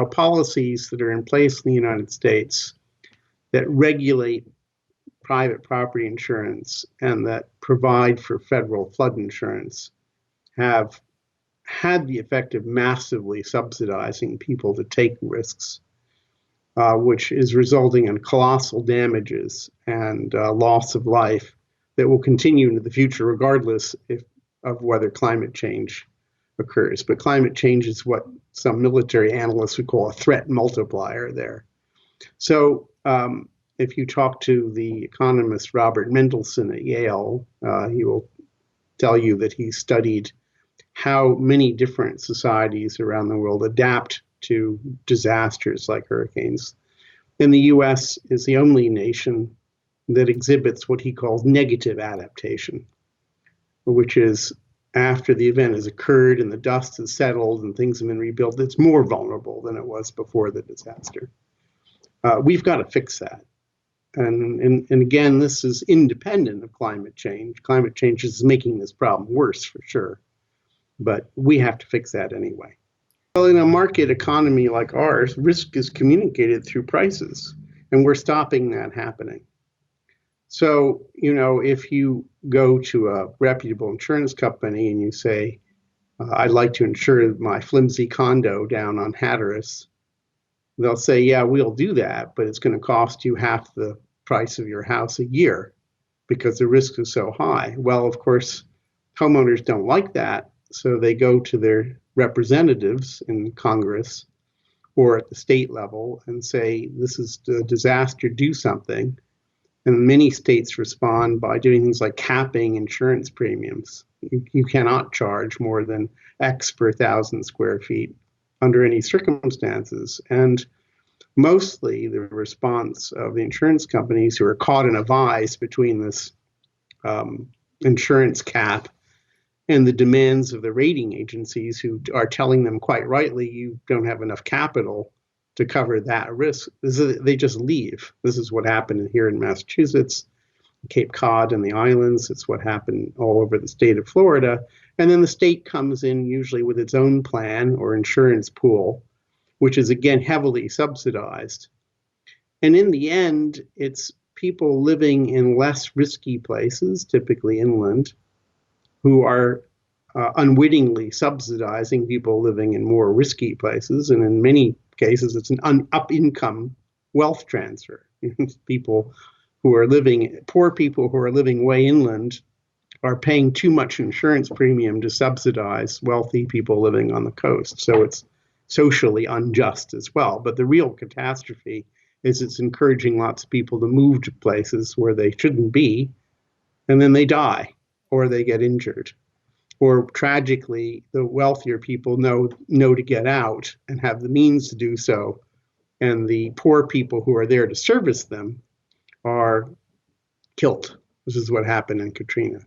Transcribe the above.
policies that are in place in the United States that regulate private property insurance and that provide for federal flood insurance have had the effect of massively subsidizing people to take risks, which is resulting in colossal damages and loss of life that will continue into the future, regardless of whether climate change occurs. But climate change is what some military analysts would call a threat multiplier there. So if you talk to the economist Robert Mendelsohn at Yale, he will tell you that he studied how many different societies around the world adapt to disasters like hurricanes. And the US is the only nation that exhibits what he calls negative adaptation, which is after the event has occurred and the dust has settled and things have been rebuilt, it's more vulnerable than it was before the disaster. We've got to fix that. And again, this is independent of climate change. Climate change is making this problem worse for sure, but we have to fix that anyway. Well, in a market economy like ours, risk is communicated through prices, and we're stopping that happening. So, if you go to a reputable insurance company and you say, I'd like to insure my flimsy condo down on Hatteras, they'll say, yeah, we'll do that, but it's going to cost you half the price of your house a year because the risk is so high. Well, of course, homeowners don't like that, so they go to their representatives in Congress or at the state level and say, this is a disaster, do something. And many states respond by doing things like capping insurance premiums. You cannot charge more than X per 1,000 square feet under any circumstances. And mostly the response of the insurance companies who are caught in a vise between this insurance cap and the demands of the rating agencies who are telling them quite rightly, you don't have enough capital to cover that risk. They just leave. This is what happened here in Massachusetts, Cape Cod and the islands. It's what happened all over the state of Florida. And then the state comes in usually with its own plan or insurance pool, which is again heavily subsidized. And in the end, it's people living in less risky places, typically inland, who are unwittingly subsidizing people living in more risky places. And in many cases, it's an up-income wealth transfer. People who are living, poor people who are living way inland are paying too much insurance premium to subsidize wealthy people living on the coast. So it's socially unjust as well. But the real catastrophe is it's encouraging lots of people to move to places where they shouldn't be, and then they die or they get injured. Or tragically, the wealthier people know to get out and have the means to do so. And the poor people who are there to service them are killed. This is what happened in Katrina.